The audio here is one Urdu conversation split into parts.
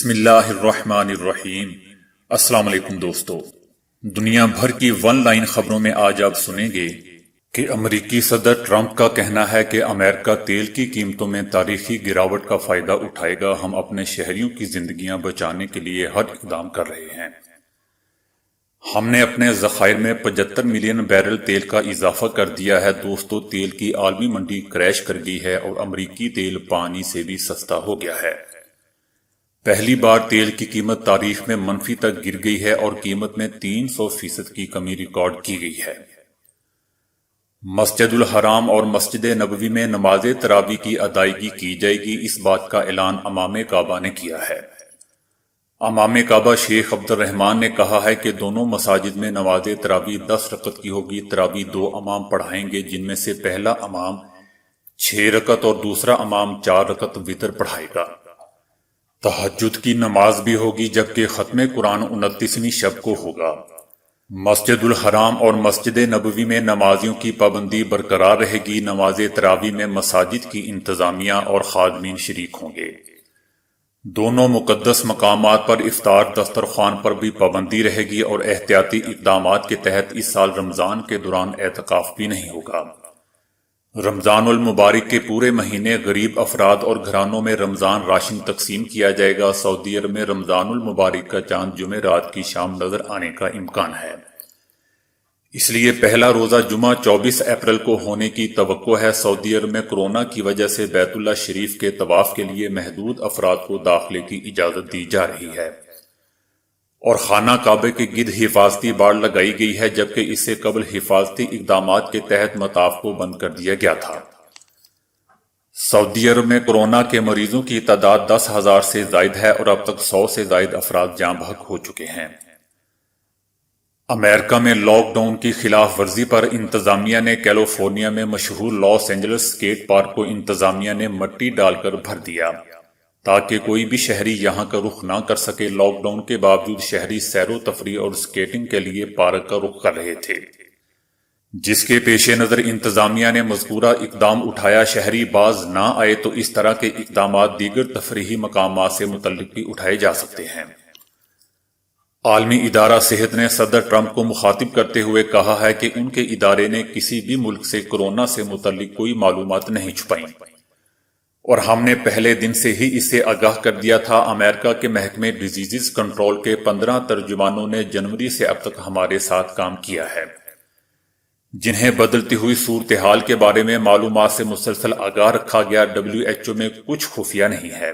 بسم اللہ الرحمن الرحیم۔ السلام علیکم دوستو، دنیا بھر کی ون لائن خبروں میں آج آپ سنیں گے کہ امریکی صدر ٹرمپ کا کہنا ہے کہ امریکہ تیل کی قیمتوں میں تاریخی گراوٹ کا فائدہ اٹھائے گا۔ ہم اپنے شہریوں کی زندگیاں بچانے کے لیے ہر اقدام کر رہے ہیں۔ ہم نے اپنے ذخائر میں 75 ملین بیرل تیل کا اضافہ کر دیا ہے۔ دوستو، تیل کی عالمی منڈی کریش کر گئی ہے اور امریکی تیل پانی سے بھی سستا ہو گیا ہے۔ پہلی بار تیل کی قیمت تاریخ میں منفی تک گر گئی ہے اور قیمت میں 300% کی کمی ریکارڈ کی گئی ہے۔ مسجد الحرام اور مسجد نبوی میں نماز تراویح کی ادائیگی کی جائے گی، اس بات کا اعلان امام کعبہ نے کیا ہے۔ امام کعبہ شیخ عبد الرحمن نے کہا ہے کہ دونوں مساجد میں نماز تراویح 10 رکعت کی ہوگی۔ تراویح 2 امام پڑھائیں گے، جن میں سے پہلا امام 6 رکعت اور دوسرا امام 4 رکعت وتر پڑھائے گا۔ تہجد کی نماز بھی ہوگی، جبکہ ختم قرآن 29ویں شب کو ہوگا۔ مسجد الحرام اور مسجد نبوی میں نمازیوں کی پابندی برقرار رہے گی۔ نماز تراویح میں مساجد کی انتظامیہ اور خادمین شریک ہوں گے۔ دونوں مقدس مقامات پر افطار دسترخوان پر بھی پابندی رہے گی اور احتیاطی اقدامات کے تحت اس سال رمضان کے دوران اعتکاف بھی نہیں ہوگا۔ رمضان المبارک کے پورے مہینے غریب افراد اور گھرانوں میں رمضان راشن تقسیم کیا جائے گا۔ سعودی عرب میں رمضان المبارک کا چاند جمعرات کی شام نظر آنے کا امکان ہے، اس لیے پہلا روزہ جمعہ 24 اپریل کو ہونے کی توقع ہے۔ سعودی عرب میں کورونا کی وجہ سے بیت اللہ شریف کے طواف کے لیے محدود افراد کو داخلے کی اجازت دی جا رہی ہے اور خانہ کعبہ کے گرد حفاظتی باڑ لگائی گئی ہے، جبکہ اس سے قبل حفاظتی اقدامات کے تحت مطاف کو بند کر دیا گیا تھا۔ سعودی عرب میں کورونا کے مریضوں کی تعداد 10,000 سے زائد ہے اور اب تک 100 سے زائد افراد جاں بحق ہو چکے ہیں۔ امریکہ میں لاک ڈاؤن کی خلاف ورزی پر انتظامیہ نے کیلیفورنیا میں مشہور لاس اینجلس اسکیٹ پارک کو انتظامیہ نے مٹی ڈال کر بھر دیا تاکہ کوئی بھی شہری یہاں کا رخ نہ کر سکے۔ لاک ڈاؤن کے باوجود شہری سیر و تفریح اور اسکیٹنگ کے لیے پارک کا رخ کر رہے تھے، جس کے پیش نظر انتظامیہ نے مذکورہ اقدام اٹھایا۔ شہری باز نہ آئے تو اس طرح کے اقدامات دیگر تفریحی مقامات سے متعلق بھی اٹھائے جا سکتے ہیں۔ عالمی ادارہ صحت نے صدر ٹرمپ کو مخاطب کرتے ہوئے کہا ہے کہ ان کے ادارے نے کسی بھی ملک سے کورونا سے متعلق کوئی معلومات نہیں چھپائیں اور ہم نے پہلے دن سے ہی اس سے آگاہ کر دیا تھا۔ امریکہ کے محکمہ ڈیزیز کنٹرول کے 15 ترجمانوں نے جنوری سے اب تک ہمارے ساتھ کام کیا ہے، جنہیں بدلتی ہوئی صورتحال کے بارے میں معلومات سے مسلسل آگاہ رکھا گیا۔ WHO میں کچھ خفیہ نہیں ہے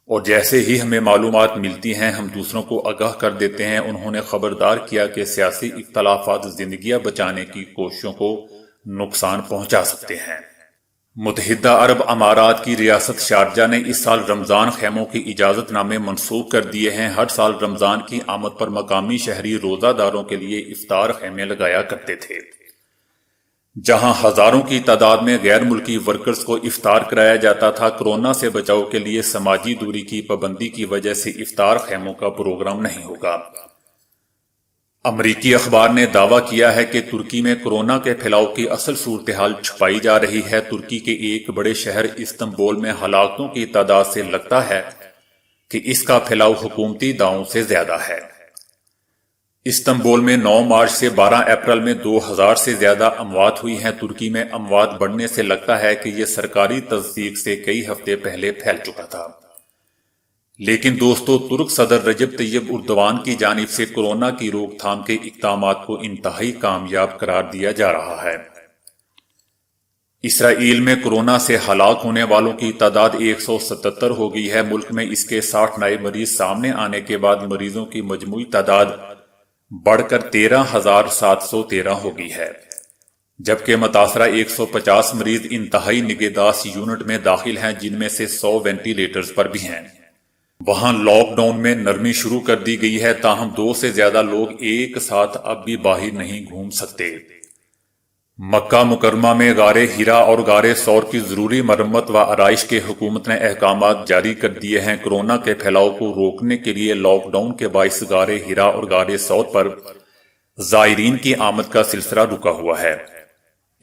اور جیسے ہی ہمیں معلومات ملتی ہیں ہم دوسروں کو آگاہ کر دیتے ہیں۔ انہوں نے خبردار کیا کہ سیاسی اختلافات زندگیاں بچانے کی کوششوں کو نقصان پہنچا سکتے ہیں۔ متحدہ عرب امارات کی ریاست شارجہ نے اس سال رمضان خیموں کی اجازت نامے منسوخ کر دیے ہیں۔ ہر سال رمضان کی آمد پر مقامی شہری روزہ داروں کے لیے افطار خیمے لگایا کرتے تھے، جہاں ہزاروں کی تعداد میں غیر ملکی ورکرز کو افطار کرایا جاتا تھا۔ کورونا سے بچاؤ کے لیے سماجی دوری کی پابندی کی وجہ سے افطار خیموں کا پروگرام نہیں ہوگا۔ امریکی اخبار نے دعویٰ کیا ہے کہ ترکی میں کورونا کے پھیلاؤ کی اصل صورتحال چھپائی جا رہی ہے۔ ترکی کے ایک بڑے شہر استنبول میں ہلاکتوں کی تعداد سے لگتا ہے کہ اس کا پھیلاؤ حکومتی دعووں سے زیادہ ہے۔ استنبول میں 9 مارچ سے 12 اپریل میں 2000 سے زیادہ اموات ہوئی ہیں۔ ترکی میں اموات بڑھنے سے لگتا ہے کہ یہ سرکاری تصدیق سے کئی ہفتے پہلے پھیل چکا تھا، لیکن دوستو، ترک صدر رجب طیب اردوان کی جانب سے کورونا کی روک تھام کے اقدامات کو انتہائی کامیاب قرار دیا جا رہا ہے۔ اسرائیل میں کورونا سے ہلاک ہونے والوں کی تعداد 177 ہو گئی ہے۔ ملک میں اس کے 60 نئے مریض سامنے آنے کے بعد مریضوں کی مجموعی تعداد بڑھ کر 13,713 ہو گئی ہے، جبکہ متاثرہ 150 مریض انتہائی نگہداشت یونٹ میں داخل ہیں، جن میں سے 100 وینٹی لیٹرز پر بھی ہیں۔ وہاں لاک ڈاؤن میں نرمی شروع کر دی گئی ہے، تاہم 2 سے زیادہ لوگ ایک ساتھ اب بھی باہر نہیں گھوم سکتے۔ مکہ مکرمہ میں غار ہرا اور غار ثور کی ضروری مرمت و آرائش کے حکومت نے احکامات جاری کر دیے ہیں۔ کورونا کے پھیلاؤ کو روکنے کے لیے لاک ڈاؤن کے باعث غار ہرا اور غار ثور پر زائرین کی آمد کا سلسلہ رکا ہوا ہے۔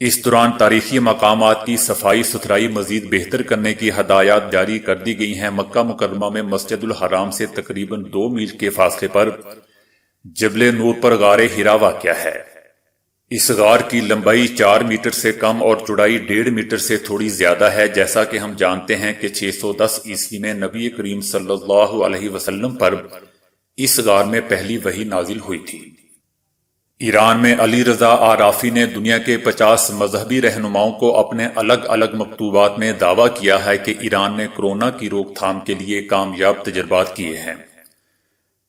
اس دوران تاریخی مقامات کی صفائی ستھرائی مزید بہتر کرنے کی ہدایات جاری کر دی گئی ہیں۔ مکہ مکرمہ میں مسجد الحرام سے تقریباً 2 میل کے فاصلے پر جبل نور پر غار ہرا واقع ہے۔ اس غار کی لمبائی 4 میٹر سے کم اور چوڑائی 1.5 میٹر سے تھوڑی زیادہ ہے۔ جیسا کہ ہم جانتے ہیں کہ 610 عیسوی میں نبی کریم صلی اللہ علیہ وسلم پر اس غار میں پہلی وحی نازل ہوئی تھی۔ ایران میں علی رضا آرافی نے دنیا کے 50 مذہبی رہنماؤں کو اپنے الگ الگ مکتوبات میں دعویٰ کیا ہے کہ ایران نے کورونا کی روک تھام کے لیے کامیاب تجربات کیے ہیں۔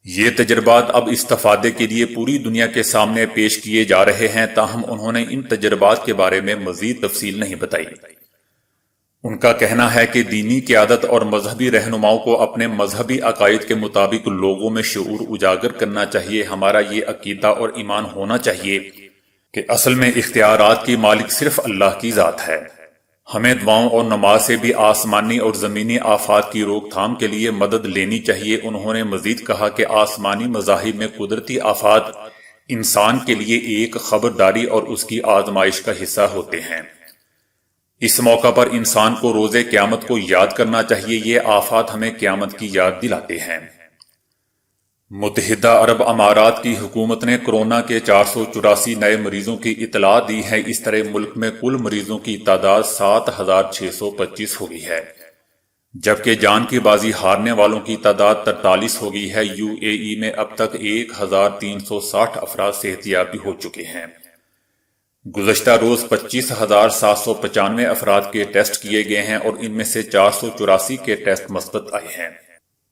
یہ تجربات اب استفادے کے لیے پوری دنیا کے سامنے پیش کیے جا رہے ہیں، تاہم انہوں نے ان تجربات کے بارے میں مزید تفصیل نہیں بتائی۔ ان کا کہنا ہے کہ دینی قیادت اور مذہبی رہنماؤں کو اپنے مذہبی عقائد کے مطابق لوگوں میں شعور اجاگر کرنا چاہیے۔ ہمارا یہ عقیدہ اور ایمان ہونا چاہیے کہ اصل میں اختیارات کی مالک صرف اللہ کی ذات ہے۔ ہمیں دعاؤں اور نماز سے بھی آسمانی اور زمینی آفات کی روک تھام کے لیے مدد لینی چاہیے۔ انہوں نے مزید کہا کہ آسمانی مذاہب میں قدرتی آفات انسان کے لیے ایک خبرداری اور اس کی آزمائش کا حصہ ہوتے ہیں۔ اس موقع پر انسان کو روز قیامت کو یاد کرنا چاہیے۔ یہ آفات ہمیں قیامت کی یاد دلاتے ہیں۔ متحدہ عرب امارات کی حکومت نے کورونا کے 484 نئے مریضوں کی اطلاع دی ہے۔ اس طرح ملک میں کل مریضوں کی تعداد 7625 ہو گئی ہے، جبکہ جان کی بازی ہارنے والوں کی تعداد 43 ہو گئی ہے۔ UAE میں اب تک 1360 افراد صحت یاب بھی ہو چکے ہیں۔ گزشتہ روز 25,795 افراد کے ٹیسٹ کیے گئے ہیں اور ان میں سے 484 کے ٹیسٹ مثبت آئے ہیں۔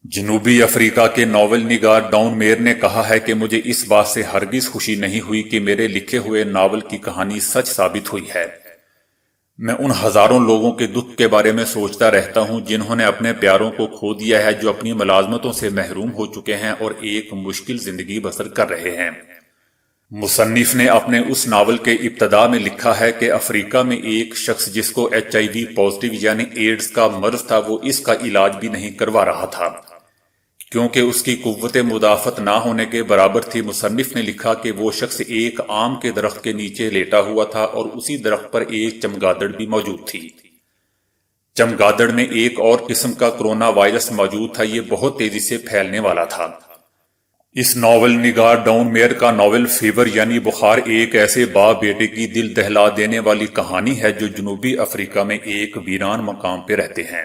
جنوبی افریقہ کے ناول نگار ڈان میر نے کہا ہے کہ مجھے اس بات سے ہرگز خوشی نہیں ہوئی کہ میرے لکھے ہوئے ناول کی کہانی سچ ثابت ہوئی ہے۔ میں ان ہزاروں لوگوں کے دکھ کے بارے میں سوچتا رہتا ہوں جنہوں نے اپنے پیاروں کو کھو دیا ہے، جو اپنی ملازمتوں سے محروم ہو چکے ہیں اور ایک مشکل زندگی بسر کر رہے ہیں۔ مصنف نے اپنے اس ناول کے ابتدا میں لکھا ہے کہ افریقہ میں ایک شخص جس کو HIV پازیٹیو یعنی ایڈز کا مرض تھا، وہ اس کا علاج بھی نہیں کروا رہا تھا کیونکہ اس کی قوت مدافعت نہ ہونے کے برابر تھی۔ مصنف نے لکھا کہ وہ شخص ایک آم کے درخت کے نیچے لیٹا ہوا تھا اور اسی درخت پر ایک چمگادڑ بھی موجود تھی۔ چمگادڑ میں ایک اور قسم کا کورونا وائرس موجود تھا، یہ بہت تیزی سے پھیلنے والا تھا۔ اس ناول نگار ڈان میر کا ناول فیور یعنی بخار ایک ایسے باپ بیٹے کی دل دہلا دینے والی کہانی ہے جو جنوبی افریقہ میں ایک ویران مقام پہ رہتے ہیں۔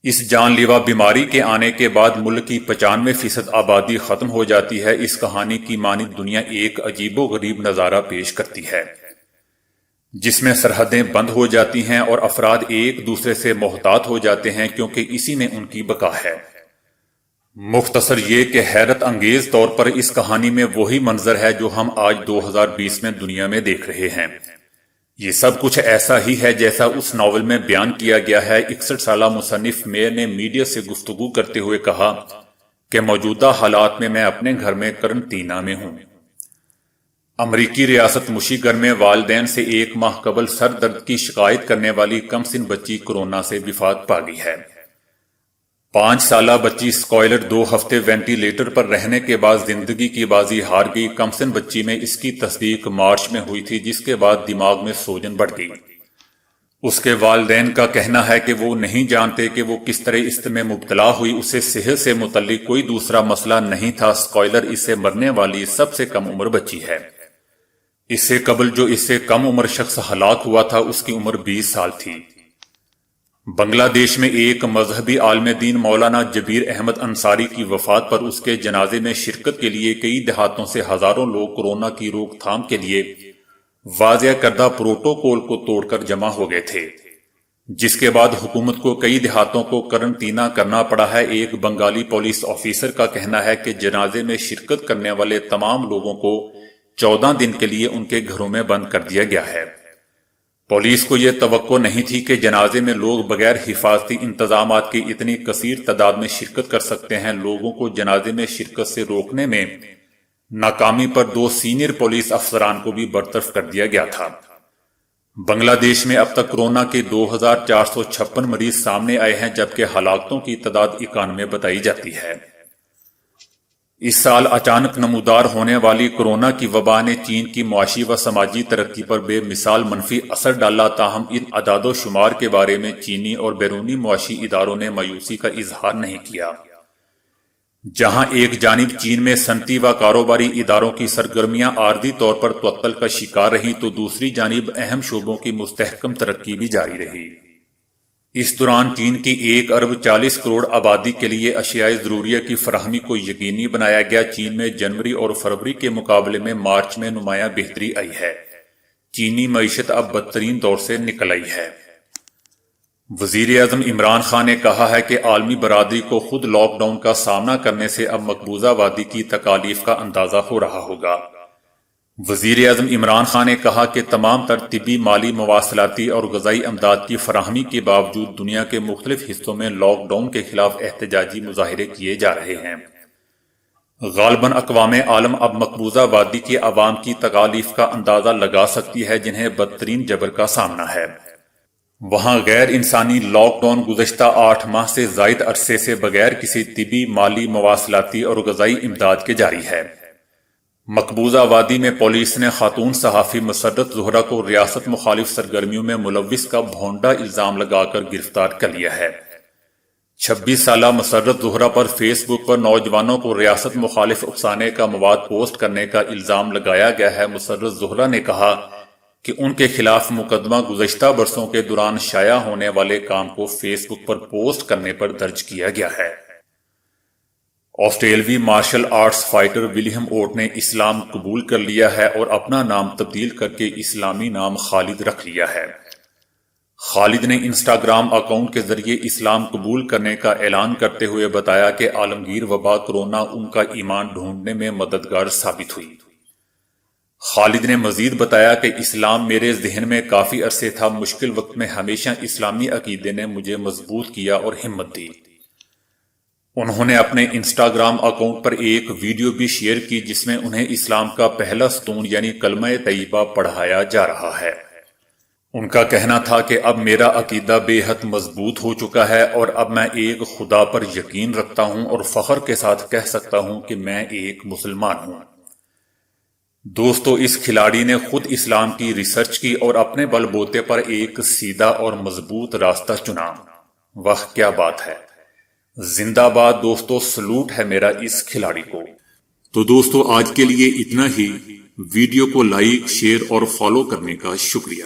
اس جان لیوا بیماری کے آنے کے بعد ملک کی 95% آبادی ختم ہو جاتی ہے۔ اس کہانی کی مانند دنیا ایک عجیب و غریب نظارہ پیش کرتی ہے جس میں سرحدیں بند ہو جاتی ہیں اور افراد ایک دوسرے سے محتاط ہو جاتے ہیں کیونکہ اسی میں ان کی بقا ہے۔ مختصر یہ کہ حیرت انگیز طور پر اس کہانی میں وہی منظر ہے جو ہم آج 2020 میں دنیا میں دیکھ رہے ہیں۔ یہ سب کچھ ایسا ہی ہے جیسا اس ناول میں بیان کیا گیا ہے۔ 61 سالہ مصنف میر نے میڈیا سے گفتگو کرتے ہوئے کہا کہ موجودہ حالات میں میں اپنے گھر میں قرنطینہ میں ہوں۔ امریکی ریاست مشیگن میں والدین سے 1 ماہ قبل سر درد کی شکایت کرنے والی کم سن بچی کورونا سے وفات پا گئی ہے۔ 5 سالہ بچی سکائلر 2 ہفتے وینٹیلیٹر پر رہنے کے بعد زندگی کی بازی ہار گئی۔ کم سن بچی میں اس کی تصدیق مارچ میں ہوئی تھی، جس کے بعد دماغ میں سوجن بڑھ گئی۔ اس کے والدین کا کہنا ہے کہ وہ نہیں جانتے کہ وہ کس طرح اس میں مبتلا ہوئی۔ اسے صحت سے متعلق کوئی دوسرا مسئلہ نہیں تھا۔ سکائلر اس سے مرنے والی سب سے کم عمر بچی ہے۔ اس سے قبل جو اس سے کم عمر شخص ہلاک ہوا تھا اس کی عمر 20 سال تھی۔ بنگلہ دیش میں ایک مذہبی عالم دین مولانا جبیر احمد انصاری کی وفات پر اس کے جنازے میں شرکت کے لیے کئی دیہاتوں سے ہزاروں لوگ کورونا کی روک تھام کے لیے واضح کردہ پروٹوکول کو توڑ کر جمع ہو گئے تھے، جس کے بعد حکومت کو کئی دیہاتوں کو قرنطینہ کرنا پڑا ہے۔ ایک بنگالی پولیس آفیسر کا کہنا ہے کہ جنازے میں شرکت کرنے والے تمام لوگوں کو 14 دن کے لیے ان کے گھروں میں بند کر دیا گیا ہے۔ پولیس کو یہ توقع نہیں تھی کہ جنازے میں لوگ بغیر حفاظتی انتظامات کی اتنی کثیر تعداد میں شرکت کر سکتے ہیں۔ لوگوں کو جنازے میں شرکت سے روکنے میں ناکامی پر 2 سینئر پولیس افسران کو بھی برطرف کر دیا گیا تھا۔ بنگلہ دیش میں اب تک کورونا کے 2456 مریض سامنے آئے ہیں، جبکہ ہلاکتوں کی تعداد 91 بتائی جاتی ہے۔ اس سال اچانک نمودار ہونے والی کورونا کی وبا نے چین کی معاشی و سماجی ترقی پر بے مثال منفی اثر ڈالا، تاہم ان اعداد و شمار کے بارے میں چینی اور بیرونی معاشی اداروں نے مایوسی کا اظہار نہیں کیا۔ جہاں ایک جانب چین میں صنعتی و کاروباری اداروں کی سرگرمیاں عارضی طور پر تعطل کا شکار رہیں، تو دوسری جانب اہم شعبوں کی مستحکم ترقی بھی جاری رہی۔ اس دوران چین کی 1.40 ارب آبادی کے لیے اشیاء ضروریہ کی فراہمی کو یقینی بنایا گیا۔ چین میں جنوری اور فروری کے مقابلے میں مارچ میں نمایاں بہتری آئی ہے۔ چینی معیشت اب بدترین دور سے نکل آئی ہے۔ وزیر اعظم عمران خان نے کہا ہے کہ عالمی برادری کو خود لاک ڈاؤن کا سامنا کرنے سے اب مقبوضہ وادی کی تکالیف کا اندازہ ہو رہا ہوگا۔ وزیر اعظم عمران خان نے کہا کہ تمام تر طبی، مالی، مواصلاتی اور غذائی امداد کی فراہمی کے باوجود دنیا کے مختلف حصوں میں لاک ڈاؤن کے خلاف احتجاجی مظاہرے کیے جا رہے ہیں۔ غالباً اقوام عالم اب مقبوضہ وادی کے عوام کی تکالیف کا اندازہ لگا سکتی ہے، جنہیں بدترین جبر کا سامنا ہے۔ وہاں غیر انسانی لاک ڈاؤن گزشتہ 8 ماہ سے زائد عرصے سے بغیر کسی طبی، مالی، مواصلاتی اور غذائی امداد کے جاری ہے۔ مقبوضہ وادی میں پولیس نے خاتون صحافی مسرت زہرا کو ریاست مخالف سرگرمیوں میں ملوث کا بھونڈا الزام لگا کر گرفتار کر لیا ہے۔ 26 سالہ مسرت زہرا پر فیس بک پر نوجوانوں کو ریاست مخالف اکسانے کا مواد پوسٹ کرنے کا الزام لگایا گیا ہے۔ مسرت زہرا نے کہا کہ ان کے خلاف مقدمہ گزشتہ برسوں کے دوران شائع ہونے والے کام کو فیس بک پر پوسٹ کرنے پر درج کیا گیا ہے۔ آسٹریلوی مارشل آرٹس فائٹر ولیم اوٹ نے اسلام قبول کر لیا ہے اور اپنا نام تبدیل کر کے اسلامی نام خالد رکھ لیا ہے۔ خالد نے انسٹاگرام اکاؤنٹ کے ذریعے اسلام قبول کرنے کا اعلان کرتے ہوئے بتایا کہ عالمگیر وبا کورونا ان کا ایمان ڈھونڈنے میں مددگار ثابت ہوئی۔ خالد نے مزید بتایا کہ اسلام میرے ذہن میں کافی عرصے تھا، مشکل وقت میں ہمیشہ اسلامی عقیدے نے مجھے مضبوط کیا اور ہمت دی۔ انہوں نے اپنے انسٹاگرام اکاؤنٹ پر ایک ویڈیو بھی شیئر کی جس میں انہیں اسلام کا پہلا ستون یعنی کلمہ طیبہ پڑھایا جا رہا ہے۔ ان کا کہنا تھا کہ اب میرا عقیدہ بے حد مضبوط ہو چکا ہے اور اب میں ایک خدا پر یقین رکھتا ہوں اور فخر کے ساتھ کہہ سکتا ہوں کہ میں ایک مسلمان ہوں۔ دوستو، اس کھلاڑی نے خود اسلام کی ریسرچ کی اور اپنے بل بوتے پر ایک سیدھا اور مضبوط راستہ چنا۔ واہ کیا بات ہے! زندہ باد دوستو، سلوٹ ہے میرا اس کھلاڑی کو۔ تو دوستو، آج کے لیے اتنا ہی۔ ویڈیو کو لائک، شیئر اور فالو کرنے کا شکریہ۔